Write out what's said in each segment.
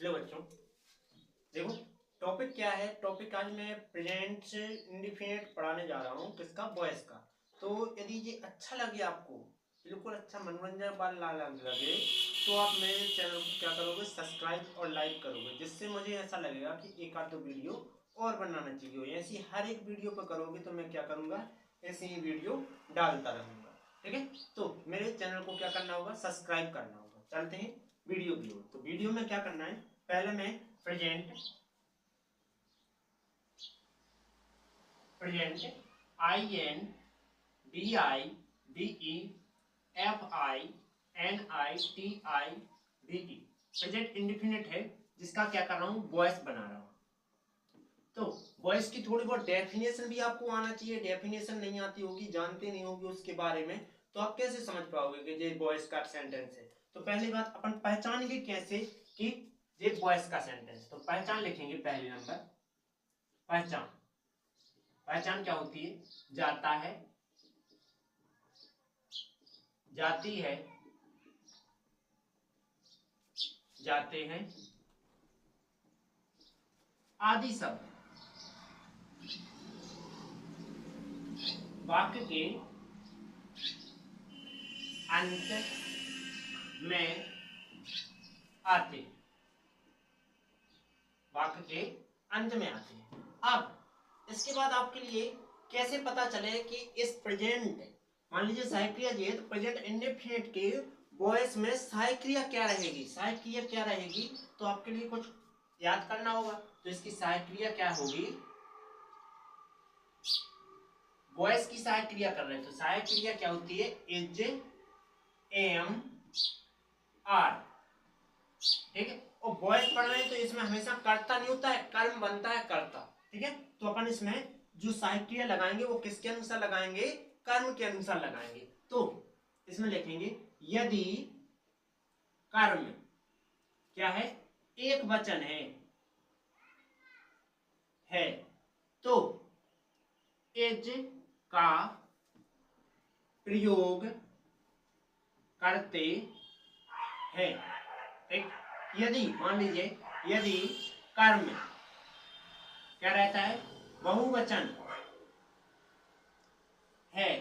चलो बच्चों देखो टॉपिक क्या है। टॉपिक आज मैं प्रेजेंट से इंडिफिनिट पढ़ाने जा रहा हूँ, किसका, वॉइस का। तो यदि ये अच्छा लगे आपको, बिल्कुल अच्छा मनोरंजन वाला लगे, तो आप मेरे चैनल को क्या करोगे, सब्सक्राइब और लाइक करोगे, जिससे मुझे ऐसा लगेगा कि एक आध दो वीडियो और बनाना चाहिए। ऐसी हर एक वीडियो पर करोगे तो मैं क्या करूँगा, ऐसी ही वीडियो डालता रहूँगा। ठीक है, तो मेरे चैनल को क्या करना होगा, सब्सक्राइब करना होगा। चलते हैं वीडियो की ओर। तो वीडियो में क्या करना है, पहले मैं प्रेजेंट INDIFINITE प्रेजेंट इंडिफिनिट है, जिसका क्या कर रहा हूँ, वॉइस बना रहा हूँ। तो वॉइस की थोड़ी बहुत डेफिनेशन भी आपको आना चाहिए। डेफिनेशन नहीं आती होगी, जानते नहीं होगी उसके बारे में, तो आप कैसे समझ पाओगे कि ये वॉइस का सेंटेंस है। तो पहली बात अपन पहचानेंगे कैसे कि ये वॉइस का सेंटेंस। तो पहचान लिखेंगे, पहले नंबर पहचान। पहचान क्या होती है, जाता है, जाती है, जाते हैं आदि शब्द वाक्य के अंत में आते हैं, वाक्य के अंत में आते हैं। अब इसके बाद आपके लिए कैसे पता चले कि इस प्रेजेंट, मान लीजिए सहायक क्रिया जी है, तो प्रेजेंट इंडेफिनिट के वॉइस में सहायक क्रिया क्या रहेगी, सहायक क्रिया क्या रहेगी, तो आपके लिए कुछ याद करना होगा। तो इसकी सहायक क्रिया क्या होगी, वॉइस की सहायक क्रिया कर रहे हैं, तो सहायक क्रिया क्या होती है, इज, एम, आर। ठीक है, और वॉइस पढ़ रहे हैं तो इसमें हमेशा कर्ता नहीं होता है, कर्म बनता है कर्ता। ठीक है, तो अपन इसमें जो सहायक क्रिया लगाएंगे वो किसके अनुसार लगाएंगे, कर्म के अनुसार लगाएंगे। तो इसमें लिखेंगे यदि कर्म क्या है, एक वचन है तो इज का प्रयोग करते हैं। एक यदि मान लीजिए, यदि कर्म क्या रहता है, बहुवचन है,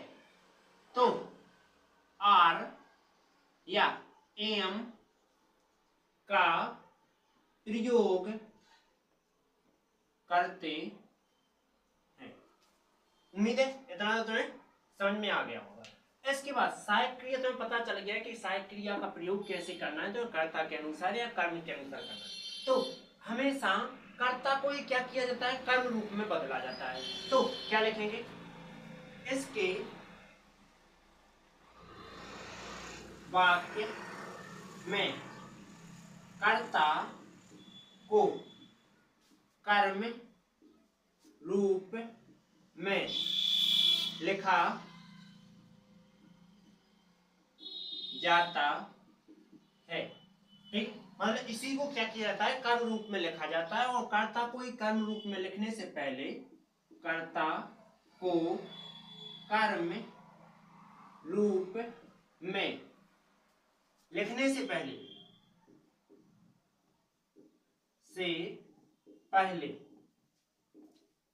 तो आर या एम का प्रयोग करते हैं। उम्मीद है इतना तो तुम्हें समझ में आ गया होगा। इसके बाद सहायक क्रिया तुम्हें पता चल गया कि सहायक क्रिया का प्रयोग कैसे करना है, तो कर्ता के अनुसार या कर्म के अनुसार करना है। तो हमेशा कर्ता को क्या किया जाता है, कर्म रूप में बदला जाता है। तो क्या लिखेंगे, इसके वाक्य में कर्ता को कर्म रूप में लिखा जाता है। ठीक, मतलब इसी को क्या किया जाता है, कर्म रूप में लिखा जाता है। और कर्ता को ही कर्म रूप में लिखने से पहले, कर्ता को कर्म रूप में लिखने से पहले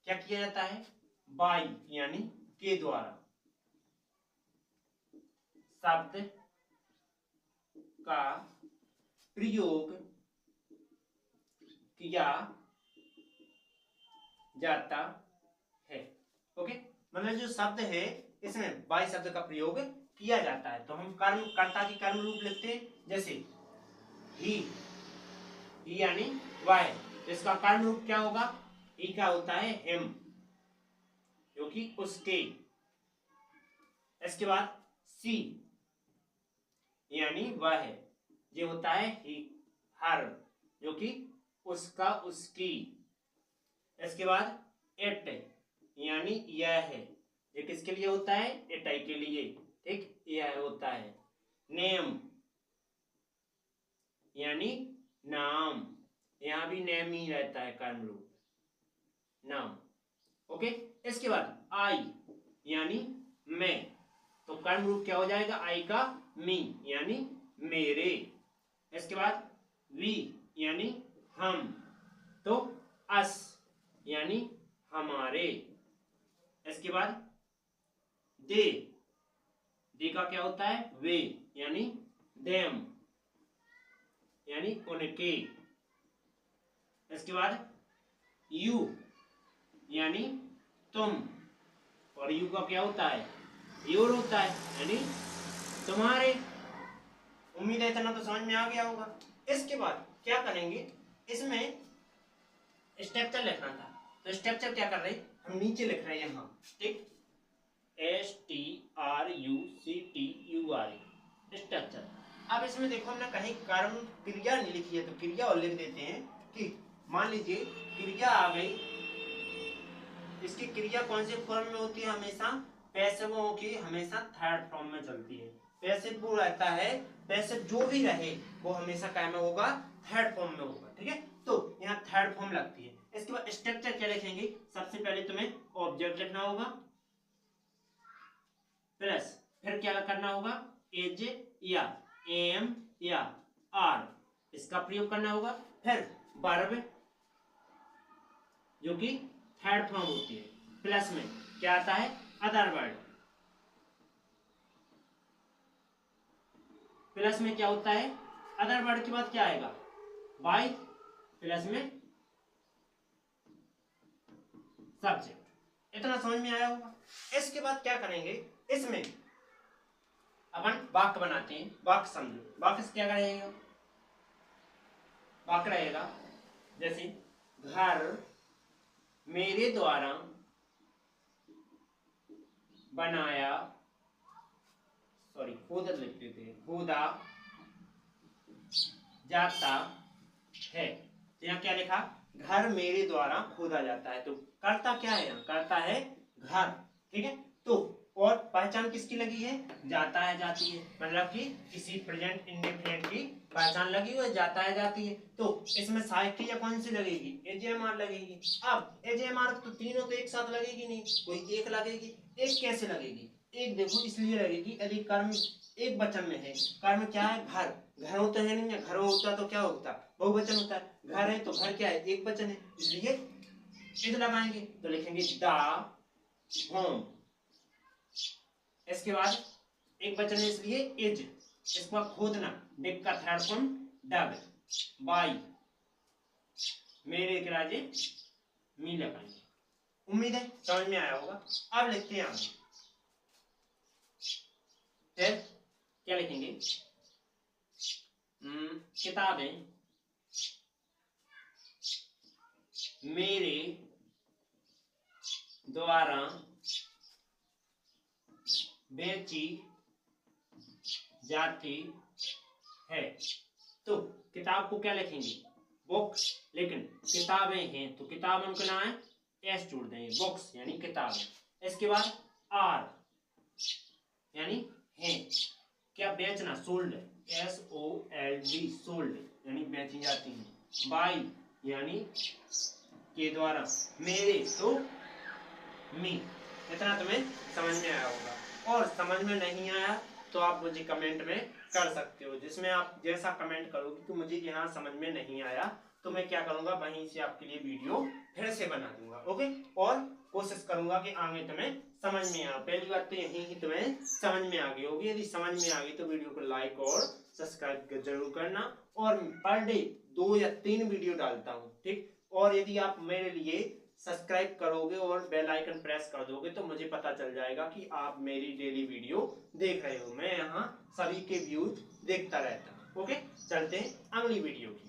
क्या किया जाता है, बाई यानी के द्वारा शब्द का प्रयोग किया जाता है। ओके, मतलब जो शब्द है इसमें बाई शब्द का प्रयोग किया जाता है। तो हम कर्म, कर्ता की कर्म रूप लिखते हैं, जैसे ही यानी वह, इसका कर्म रूप क्या होगा, ही का होता है हिम, जो कि उसके। इसके बाद सी यानी वह, ये होता है ही, हर, जो कि उसका, उसकी। इसके बाद एट यानी यह है, ये किसके लिए होता है, एटाई के लिए। ठीक, यह होता है। नेम यानी नाम, यहां भी नेम ही रहता है कर्म रूप, नाम। ओके, इसके बाद आई यानी मैं, तो कर्म रूप क्या हो जाएगा, आई का मी यानी मेरे। इसके बाद वी यानी हम, तो अस यानी हमारे। इसके बाद दे, दे का क्या होता है वे यानी देम यानी उनके। इसके बाद यू यानी तुम, और यू का क्या होता है योर होता है यानी तुम्हारे। उम्मीद है इतना तो समझ में आ गया होगा। इसके बाद क्या करेंगे, इसमें स्ट्रक्चर लिखना था, तो स्ट्रक्चर क्या कर रहे हैं हम नीचे लिख रहे हैं यहाँ, ठीक, STRUCTURE स्ट्रक्चर। अब इसमें देखो हमने कहीं कर्म क्रिया नहीं लिखी है, तो क्रिया और लिख देते हैं कि मान लीजिए क्रिया आ गई, इसकी क्रिया कौन से फॉर्म में होती है, हमेशा पैसिवों की हमेशा थर्ड फॉर्म में चलती है। पैसिव वो रहता है, पैसिव जो भी रहे वो हमेशा क्या में होगा थर्ड फॉर्म में होगा, ठीक है। तो यहाँ थर्ड फॉर्म लगती है। इसके बाद स्ट्रक्चर क्या लिखेंगे, सबसे पहले तुम्हें ऑब्जेक्ट लिखना होगा, प्लस फिर क्या करना होगा एज या एम या आर, इसका प्रयोग करना होगा। फिर वर्ब जो कि थर्ड फॉर्म होती है, प्लस में क्या आता है अदर वर्ड, प्लस में क्या होता है अदर वर्ड के बाद क्या आएगा बाय, प्लस में सब्जेक्ट। इतना समझ में आया होगा। इसके बाद क्या करेंगे, इसमें अपन वाक्य बनाते हैं। वाक्य समझो, वाक्य से क्या करेंगे, वाक्य रहेगा जैसे घर मेरे द्वारा बनाया, सॉरी खोदा लिख देते हैं, खोदा जाता है। तो यहाँ क्या लिखा घर मेरे द्वारा खोदा जाता है, तो करता क्या है यहाँ करता है घर, ठीक है। तो और पहचान किसकी लगी है जाता है जाती है, मतलब कि किसी प्रेजेंट इंडेफिनिट की पहचान लगी हुई है जाता है जाती है। तो इसमें सहायक क्रिया कौन सी लगेगी एजेएमआर लगेगी। अब एजेएमआर तो तीनों तो एक साथ लगेगी नहीं, कोई एक लगेगी। एक कैसे लगेगी, एक देखो इसलिए लगेगी यदि कर्म एक वचन में है, कर्म क्या है घर, घर होता है नहीं, घर होता तो क्या होता बहुवचन होता है, घर है तो घर क्या है एक वचन है, इसलिए इज लगाएंगे तो लिखेंगे द होम। इसके बाद एक वचन है इसलिए इज, इसका खोदना डिग का थर्ड फॉर्म डग, बाई मेरे के राजे मी लगाएंगे। उम्मीद है समझ में आया होगा। अब लिखते हैं आगे, फिर क्या लिखेंगे किताबें मेरे द्वारा बेची जाती है। तो किताब को क्या लिखेंगे बुक्स, लेकिन किताबें हैं तो किताब उनका नाम है एस जोड़ देंगे, बुक्स यानी किताबें। इसके बाद आर यानी है, क्या बेचना सोल्ड, SOLD सोल्ड यानी बेची जाती है। बाई यानी के द्वारा, मेरे तो मी। इतना तुम्हें समझ में आया होगा। और समझ में नहीं आया तो आप मुझे कमेंट में कर सकते हो, जिसमें आप जैसा कमेंट करोगे कि मुझे यहाँ समझ में नहीं आया तो मैं क्या करूंगा वहीं से आपके लिए वीडियो फिर से बना दूंगा, ओके। और कोशिश करूंगा कि आगे तुम्हें समझ में आ। पहली बात तो यही कि तुम्हें समझ में आ गई होगी, यदि समझ में आ गई तो वीडियो को लाइक और सब्सक्राइब जरूर करना। और पर डे 2 या 3 वीडियो डालता हूँ, ठीक। और यदि आप मेरे लिए सब्सक्राइब करोगे और बेल आइकन प्रेस कर दोगे तो मुझे पता चल जाएगा कि आप मेरी डेली वीडियो देख रहे हो। मैं यहाँ सभी के व्यूज देखता रहता हूँ, ओके। चलते हैं अगली वीडियो की।